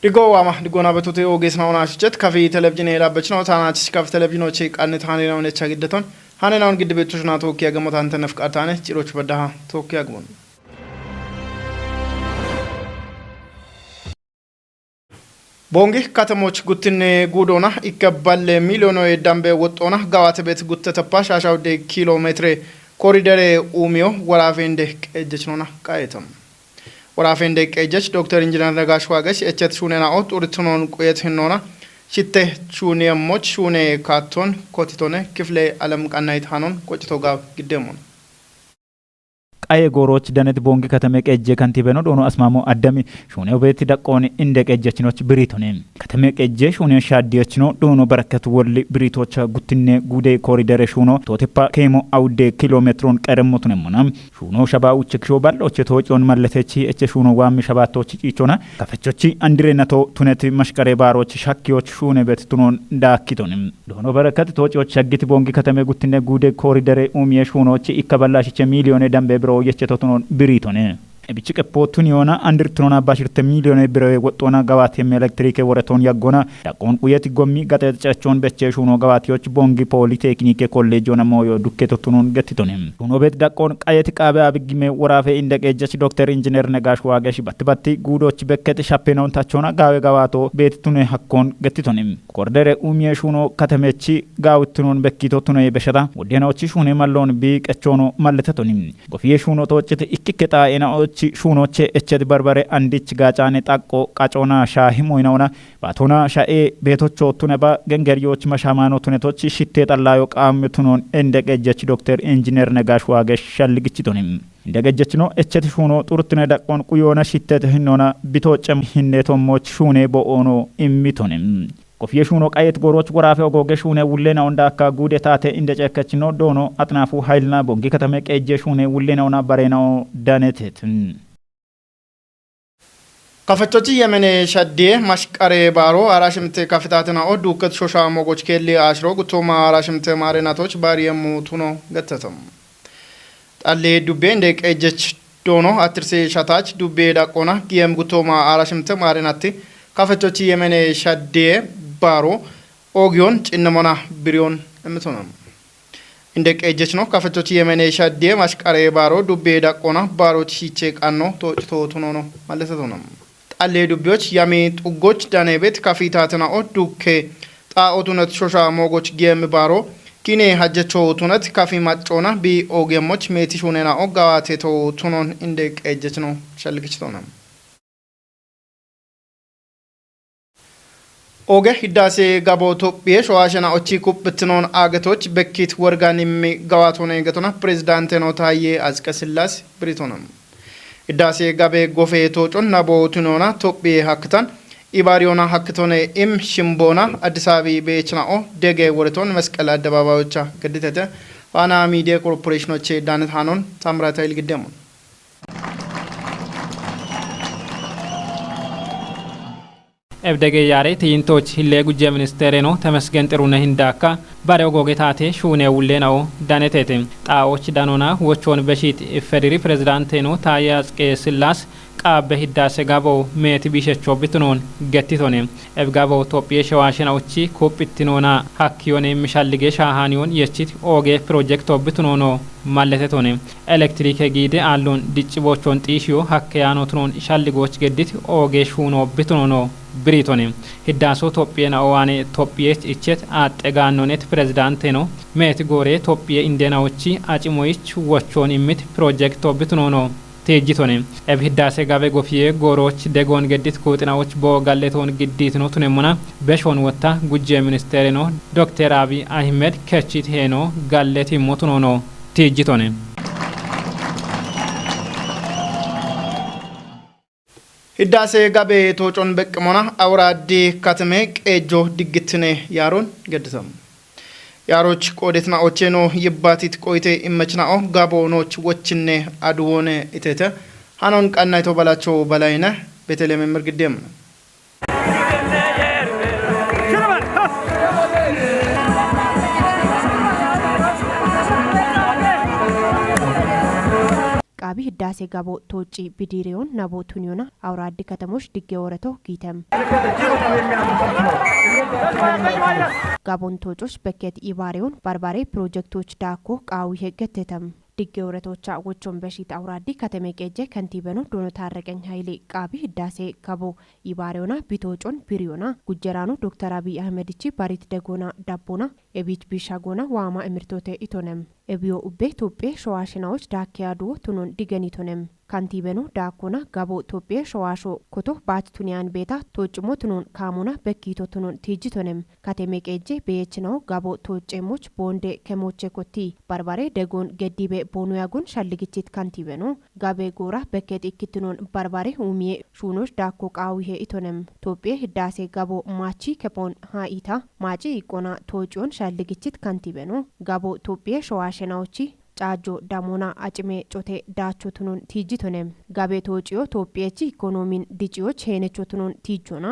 ድጎና በቶቴ ኦጌስናውና ሽጨት ካፌ ቴሌቪዥን የላበችናው ታናች ካፌ ቴሌቪዥኖች ቃነት ሃኔናው ነቻ ግደቶን ሃኔናውን ግድ ቤቶችና ተወኪያ ገሞት አንተ ነፍቃታነ ጭሮች በዳሃ ተወኪያ ገሞን ቦንጊ ከተሞች ጉትን ጉዶና ይከባል ሚሊዮኖ የዳምበ ወጦና ጋዋት ቤት ጉተተፓሽ አሻው ደ ኪሎ ሜትር ኮሪደር ኡሚዮ ወራፌንደ ቀጀችኖና ቃየተም ወራፌንደ ቀጀች ዶክተር ኢንጂነር ነጋሽ ዋገሽ እቸት ሹኔናኦ ጡርትኖን ቆየት ህኖና ሽቴ ሹኔሞች ሹኔ ካቶን ኮቲቶነ ክፍለ ዓለም ቀናይት ሃኖን ቆጭቶ ጋር ግደሞን አየ ጎሮች ደነት ቦንግ ከተመ ቀጀ ካንቲበኖ ዶኖ አስማሞ አደሚ ሹኔው ቤት ደቆን እንደ ቀጀችኖች ብሪቶኔ ከተመ ቀጀ ሹኔው ሻዲየችኖ ዶኖ በረከት ወል ብሪቶች ጉትኔ ጉዴ ኮሪደር ሹኖ ቶቴፓ ኬሞ አውዴ ኪሎሜትሮን ቀረሞት ነሞና ሹኖ ሸባው ቸክሾ ባሎች ተወጪውን መለተቺ እቸ ሹኖ ዋሚ ሸባቶች ጪቾና ከፈቾቺ አንድሬነቶ ቱነት መሽቀሬ ባሮች ሻኪዎች ሹኔ ቤት ቱኖን ዳኪቶንም ዶኖ በረከት ተወጪዎች ሸግት ቦንግ ከተመ ጉትኔ ጉዴ ኮሪደር ኡሚየ ሹኖች ይከበላሽ ሚሊዮን ደምበ ብሮ የቸቶቶን ብሪቶኔ እብጭ ቀፖቱን የሆነ አንድርትሮና ባሽርተ ሚሊዮን ብር ወጦና ጋዋት የኤሌክትሪክ ወረቶን ያጎና ዳቆን ቁየት ጎሚ ጋጠጫቸውን በቸሹ ነው ጋዋቲዎች ቦንጊ ፖሊቴክኒክ ኮሌጅ ሆነ ሞዮ ዱኬቶቱን ገትቶንም ሆኖ ቤት ዳቆን ቃየት ቃበ አብግሜ ወራፈ እንደቀጀች ዶክተር ኢንጂነር ነጋሽ ዋገሽ ባትባቲ ጉዶች በከተ ሻፔናውን ታቸውና ጋዌ ጋዋቶ ቤትቱን ሐኮን ገትቶንም ኮርደረ ኡሚየ ሹኖ ከተመቺ ጋውትኑን በኪቶቱን የበሸታ ወደናዎች ሹኔ ማለውን ቢቀቾኖ ማለተቶንም ጎፊየ ሹኖ ተወጭት ኢክከታ ኤናኦ ሹኖቼ እቸት በርበሬ አንዲች ጋጫኔ ጣቆ ቃጮና ሻሂ ሞይናውና ባቶና ሻኤ ቤቶች ወቱነባ ገንገሪዎች መሻማኖ ቱነቶች ሽቴ ጠላዮ ቃምቱኖን እንደቀጀች ዶክተር ኢንጂነር ነጋሽ ዋገሽ ሸልግችቶንም እንደገጀች ነው እቸት ሹኖ ጡርትነ ዳቆን ቁዮና ሽቴት ህኖና ቢቶጨም ህኔቶሞች ሹኔ ቦኦኖ ኢሚቶንም ኮፊየ ሹኖ ቃየት ጎሮች ወራፈው ጎገ ሹኔ ውሌናው እንዳካ ጉዴታቴ እንደጨከች ነው ዶኖ አጥናፉ ኃይልና ቦንጊ ከተመ ቀጀ ሹኔ ውሌናውና ባሬናው ዳነቴት ከፈቾቺ የመኔ ሸዴ ማሽቀሬ ባሮ አራሽምቴ ከፍታትና ኦዱከት ሾሻ ሞጎች ከሊ አሽሮ ጉቶማ አራሽምቴ ማሬናቶች ባሪየሙ ቱኖ ገተተም ጣሌ ዱቤ እንደ ቀጀች ዶኖ አትርሴ ሻታች ዱቤ ዳቆና ጊየም ጉቶማ አራሽምቴ ማሬናቲ ከፈቾቺ የመኔ ሸዴ ባሮ ኦጊዮን ጭነሞና ብሪዮን እምቶናም እንደ ቀጀች ነው ከፈቾቺ የመኔ ሸዴ ማሽቀሬ ባሮ ዱቤ ዳቆና ባሮች ሂቼ ቃኖ ቶጭቶ ቱኖ ነው ማለተቶናም ጣሌ ዱቤዎች ያሜ ጡጎች ዳኔ ቤት ከፊታትና ኦዱኬ ጣኦቱነት ሾሻ ሞጎች ጌም ባሮ ኪኔ ሀጀቾ ቱነት ካፊ ማጮና ቢ ኦጌሞች ሜቲ ሹኔና ኦጋዋቴቶ ቱኖን እንደ ቀጀች ነው ሸልግችቶናም ኦገ ሂዳሴ ጋቦ ቶጵየ ሸዋሸና ኦቺ ኩፕትኖን አገቶች በኪት ወርጋን የሚጋዋቶነ ገቶና ፕሬዝዳንት ነው ታዬ አጽቀሥላሴ ብሪቶናም ሂዳሴ ጋቤ ጎፌ ቶጮን ናቦ ቱኖና ቶጵየ ሀክታን ኢባሪዮና ሀክቶነ ኢም ሽምቦና አዲስ አበባ በችናኦ ደገ ወረቶን መስቀል አደባባዮቻ ገድተተ ዋና ሚዲያ ኮርፖሬሽኖች ዳነት ሃኖን ታምራታይል ግደሙ ኤብደገ ያሬ ትይንቶች ሂሌ ጉጀ ሚኒስቴር ነው ተመስገን ጥሩነህ እንዳካ ባሪው ጎጌታቴ ሹኔ ውሌናው ዳነቴቴ ጣዎች ዳኖና ወቾን በሺት ኢፌዴሪ ፕሬዝዳንት ነው ታዬ አጽቀሥላሴ ቃበ ሂዳሴ ጋቦ ሜት ቢሸቾ ቢትኖን ገቲቶኔ ኤብጋቦ ቶጵየ ሸዋሸናውቺ ኮፕቲኖና ሀኪዮኔ ሚሻልጌ ሻሃኒዮን የቺት ኦጌ ፕሮጀክት ቢትኖኖ ማለተቶኔ ኤሌክትሪክ ጊዴ አሉን ዲጭቦቾን ጢሽዮ ሀከያኖትኖን ሻልጎች ገዲት ኦጌ ሹኖ ቢትኖኖ ብሪቶኔ ሂዳሶ ቶጵየና ኦዋኔ ቶጵየች እቸት አጠጋኖኔት ፕሬዝዳንት ነው ሜት ጎሬ ቶጵየ ኢንዴናውቺ አጭሞይች ወቾን ኢሚት ፕሮጀክት ቢትኖኖ ቴጂቶኔ ኤብ ሂዳሴ ጋቤ ጎፊዬ ጎሮች ደጎን ገዲት ኩጥናዎች ቦጋሌቶን ግዲት ነው ቱነሙና በሾን ወታ ጉጀ ሚኒስቴር ነው ዶክተር አብይ አህመድ ከቺት ሄኖ ጋሌት ሞቱኖ ነው ቴጂቶኔ ሂዳሴ ጋቤ ቶጮን በቅሞና አውራዲ ከተሜ ቀጆ ድግትኔ ያሮን ገድተም ያሮች ቆዴትና ኦቼኖ ይባቲት ቆይቴ ኢመችናኦ ጋቦኖች ወችኔ አድወነ ኢቴተ ሃኖን ቀናይቶ ባላቸው በላይነ ቤተልሔም ምርግደም ቃቢ ህዳሴ ጋቦ ቶጪ ቢዲሪዮን ናቦ ቱኒዮና አውራዲ ከተሞች ድጌ ወረቶ ጊተም ጋቦን ቶጮች በከት ኢባሪዮን ባርባሬ ፕሮጀክቶች ዳኮ ቃዊ ህገተተም ድጌ ወረቶቻ ወቾን በሺት አውራዲ ከተሜ ቄጀ ከንቲበኑ ዶኖ ታረቀኝ ኃይሌ ቃቢ ህዳሴ ጋቦ ኢባሪዮና ቢቶጮን ቢሪዮና ጉጀራኑ ዶክተር አብይ አህመድቺ ባሪት ደጎና ዳቦና ኤቢች ቢሻጎና ዋማ እምርቶቴ ኢቶነም ኤቢዮ ኡቤ ቶጴ ሸዋሽናዎች ዳኪያዱ ቱኑን ዲገኒቶነም ካንቲበኑ ዳኮና ጋቦ ቶጴ ሸዋሾ ኮቶ ባት ቱኒያን ቤታ ቶጭሞ ቱኑን ካሙና በኪቶ ቱኑን ቲጅቶነም ካቴሜ ቄጄ በየችናው ጋቦ ቶጬሞች ቦንዴ ከሞቼ ኮቲ ባርባሬ ደጎን ገዲቤ ቦኑያጉን ሻልግቺት ካንቲበኑ ጋቤ ጎራ በከት ኢክትኑን ባርባሬ ኡሚዬ ሹኖች ዳኮ ቃዊሄ ኢቶነም ቶጴ ህዳሴ ጋቦ ማቺ ከፖን ሃኢታ ማጪ ኢቆና ቶጪዮን ሻልግቺት ካንቲበኑ ጋቦ ቶጴ ሸዋሽናዎቺ ጫጆ ዳሞና አጭሜ ጮቴ ዳቾቱኑን ቲጂቶነም ጋቤቶ ጪዮ ቶጴቺ ኢኮኖሚን ዲጪዮች ሄነቾቱኑን ቲጆና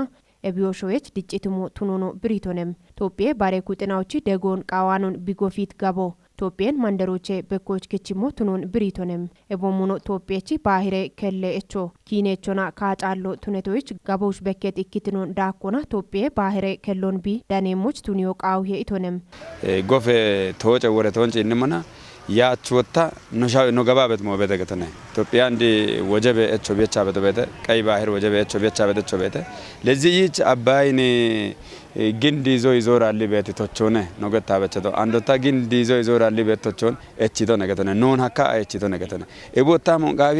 ኤቢዮሾች ዲጪትሙ ቱኑኑ ብሪቶነም ቶጴ ባሬ ኩጥናዎቺ ደጎን ቃዋኑን ቢጎፊት ጋቦ ቶጴን ማንደሮቼ በኮች ከቺሞ ቱኑን ብሪቶነም ኤቦሙኖ ቶጴቺ ባሂሬ ከለ እቾ ኪኔቾና ካጫሎ ቱነቶች ጋቦሽ በከት ኢኪትኑን ዳኮና ቶጴ ባሂሬ ከሎን ቢ ዳኔሞች ቱኒዮ ቃውሄ ኢቶነም ጎፌ ተወጨ ወረቶንጭ እንመና ያችወታ ነው ገባበት ሞበተ ከተነ ኢትዮጵያ እንዲ ወጀበ እቾ ቤቻ በተበተ ቀይ ባህር ወጀበ እቾ ቤቻ በተቾ ቤተ ለዚህ ይች አባይን ግንድ ይዞ ይዞራል ቤት ተቾነ ነው ገታ በቸቶ አንዶታ ግንድ ይዞ ይዞራል ቤት ተቾን እቺቶ ነገተነ ኖን ሀካ እቺቶ ነገተነ ኤቦታ ሞንቃቤ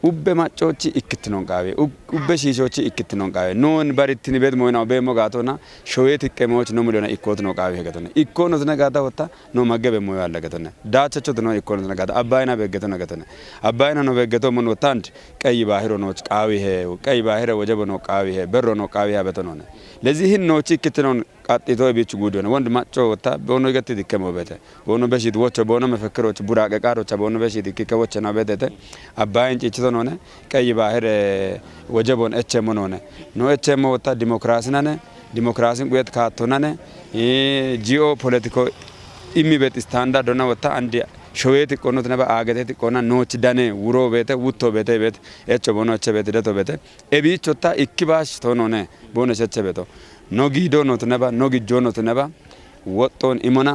ኡበ ማጮቺ ኢክትኖን ቃቤ ኡበ ሺሾቺ ኢክትኖን ቃቤ ኖን ባሪትን ቤት ሞይናው በሞጋቶና ሾዌት ኢቀሞች ነው ሙሉና ኢኮት ነው ቃቤ ገተነ ኢኮኖት ነጋታ ወታ ነው ማገበ ሞይ አለ ገተነ ዳቸቾት ነው ኢኮኖት ነጋታ አባይና በገተ ነው ገተነ አባይና ነው በገቶ ምን ወታንድ ቀይ ባህር ነው ቃቤ ቀይ ባህር ወጀብ ነው ቃቤ በሮ ነው ቃቤ ያበተነው ለዚህ ነው ኢክትኖን ቃጢቶ ቢቹ ጉዶ ነው ወንድ ማጮ ወታ በሆነ ገት ዲከሞ በተ በሆነ በሺት ወቾ በሆነ መፈክሮች ቡራቀ ቃሮች በሆነ በሺት ዲከቦች ነው በተተ አባይን ጭጭቶ ነው ቀይ ባህር ወጀቦን እቸሞ ነው ነው እቸሞ ወታ ዲሞክራሲን ቆየት ካቶናነ ጂኦ ፖለቲኮ ኢሚቤት ስታንዳርድ ነው ወታ አንዲ ሾዌት ቆኖት ነባ አገቴት ቆና ኖች ዳኔ ውሮ ቤተ ውቶ ቤተ ቤት እቸ ቦኖች ቤት ደቶ ቤተ ኤቢች ወታ ኢኪባሽ ቶኖነ ቦነች እቸ ቤቶ ኖጊዶ ኖት ነባ ኖጊጆ ኖት ነባ ወጦን ኢሞና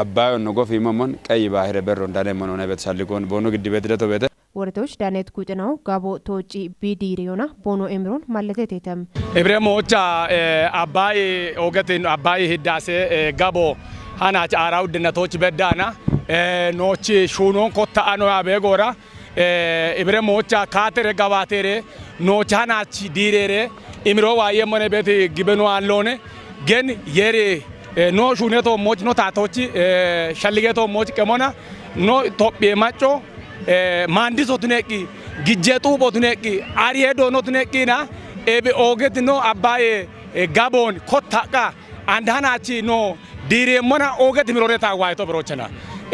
አባዮ ነው ኢሞሞን ቀይ ባህር በሮ እንዳነ ሞኖ ነበት ሳልጎን ቦኖ ግድ ቤት ደቶ ቤተ ወርቶች ዳኔት ጉጥናው ጋቦ ቶጪ ቢዲሪዮና ቦኖ ኤምሮን ማለቴተም ኤብሬሞቻ አባይ ኦገትን አባይ ህዳሴ ጋቦ ሃናች አራው ድነቶች በዳና ኖች ሹኖን ኮታአኖ ያበጎራ ኤብሬሞቻ ካተረ ጋባቴሬ ኖች ሃናች ዲሬሬ ኢምሮ ዋየሞነ ቤት ግበኑ አሎነ ገን የሬ ኖ ሹኔቶ ሞች ኖ ታቶች ሸልጌቶ ሞች ከሞና ኖ ኢትዮጵያ ማጮ ማንዲሶ ቱኔቂ ግጀጡ ቦቱኔቂ አሪሄዶ ኖ ቱኔቂና ኤቢ ኦጌት ኖ አባይ ጋቦን ኮታቃ አንዳናቺ ኖ ዲሬሞና ኦጌት ሚሮሬታ ዋይቶ ብሮቸና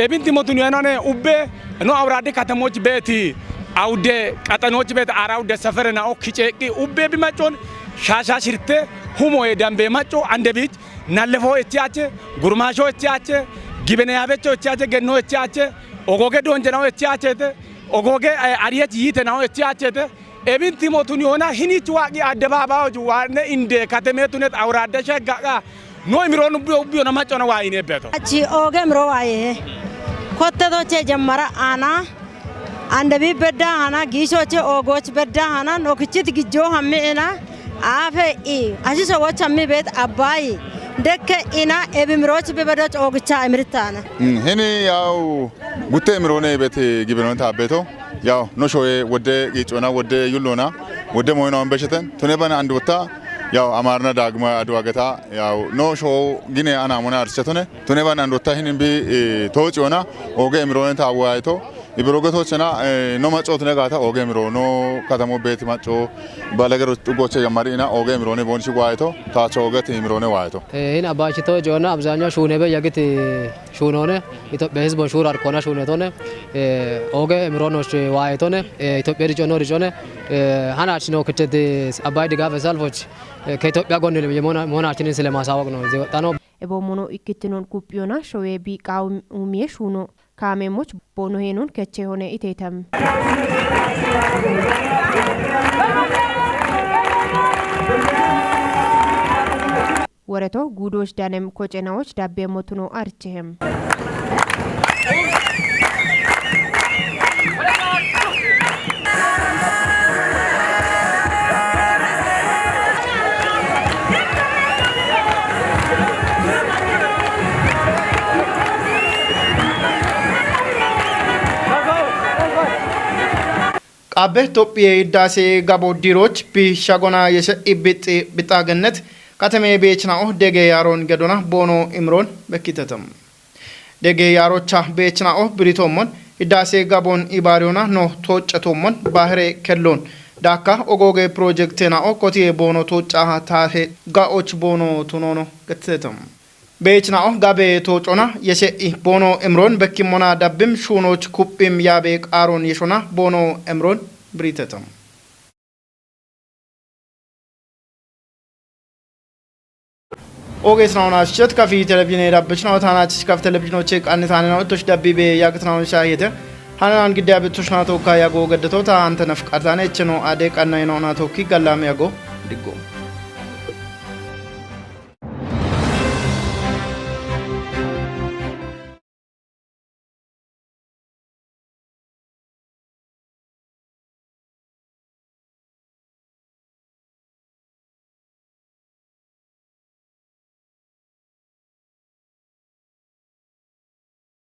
ኤቢንቲ ሞቱኒያናነ ኡቤ ኖ አውራዴ ከተሞች ቤት አውዴ ቀጠኖች ቤት አራውዴ ሰፈርና ኦክቼቂ ኡቤ ቢማጮን ሻሻ ሽርቴ ሁሞ የዳምቤ ማጮ አንደቢት ናለፎ እቺያቸ ጉርማሾ እቺያቸ ጊበነያበቾ እቺያቸ ገኖ እቺያቸ ኦጎጌ ዶንጀናው እቺያቸተ ኦጎጌ አሪየት ይተናው እቺያቸተ ኤቢንቲ ሞቱኒዮና ሂኒች ዋቂ አደባባዮች ዋነ እንደ ከተሜቱነት አውራዴ ሸጋጋ ኖ ሚሮን ኡቢዮ ነው ማጮ ነው ዋይኔ ቤቶ እቺ ኦጌ ምሮ ዋይ ኮተቶቼ ጀመራ አና አንደቢ በዳ አና ጊሾቼ ኦጎች በዳ አና ኖክቺት ግጆ ሀሜና አፈ አጂ ሰዎች አሚ ቤት አባይ ደከ ኢና ኤብምሮች በበዶች ኦግቻ እምርታና ሄኒ ያው ጉቴ ምሮኔ ቤት ግብሮን ታቤቶ ያው ኖሾዬ ወደ ጊጮና ወደ ዩሎና ወደ ሞይናውን በሸተን ቱነባና አንድ ወታ ያው አማርና ዳግማ አድዋገታ ያው ኖሾ ግኔ አና ሞና አርቸቶነ ቱነባና አንድ ወታ ሂኒን ቢ ቶጪዮና ኦጌ ምሮኔ ታዋይቶ ኢብሮገቶችና ኖ ማጮት ነጋታ ኦጌ ምሮ ኖ ከተሞ ቤት ማጮ ባለገሮች ጥጎች የማሪና ኦጌ ምሮኔ ቦንሽ ዋይቶ ታቾ ኦጌት ምሮኔ ዋይቶ ይሄን አባችቶ ጆና አብዛኛው ሹኔ በየግት ሹኖነ ኢትዮጵያ ህዝብ ሹር አርኮና ሹኔቶነ ኦጌ ምሮኖች ዋይቶነ ኢትዮጵያ ሪጆኖ ሪጆነ ሃናች ነው ከተ አባይ ድጋፍ ሰልፎች ከኢትዮጵያ ጎን መሆናችንን ስለማሳወቅ ነው እዚህ ወጣ ነው ኤቦሞኖ ኢክትኖን ኩፒዮና ሾዌ ቢ ቃው ኡሚዬ ሹኖ ካሜሞች ቦኖ ሄኑን ከቼ ሆነ ኢቴተም ወረቶ ጉዶች ዳነም ኮጨናዎች ዳቤ ሞቱኖ አርችህም ቃቤ ኢትዮጵያ ዳሴ ጋቦ ዲሮች ቢሻጎና የሸኢብጥ ቢጣገነት ከተሜ ቤችናኦ ደገ ያሮን ገዶና ቦኖ ኢምሮን በኪተተም ደገ ያሮቻ ቤችናኦ ብሪቶሞን ዳሴ ጋቦን ኢባሪዮና ኖ ቶጨቶሞን ባህሬ ከሎን ዳካ ኦጎጌ ፕሮጀክትናኦ ኮቲ ቦኖ ቶጫ ታሄ ጋኦች ቦኖ ቱኖኖ ገተተም ቤችናኦ ጋቤ ቶጮና የሸኢ ቦኖ ኢምሮን በኪሞና ዳብም ሹኖች ኩፕም ያቤ ቃሮን የሾና ቦኖ ኢምሮን ብሪተተም ኦጌስ ናውና ሽት ካፊ ቴሌቪዥን የዳበች ነው ታናች ካፍ ቴሌቪዥኖች ቃንታና ነው ቶሽ ዳቢቤ ያግትናውን ሻየተ ሃናን ግዲያ በቶሽ ናቶ ካያጎ ገደቶታ አንተ ነፍቃታነ እቺ ነው አደ ቀናይ ነው ናቶ ኪ ገላም ያጎ ድጎ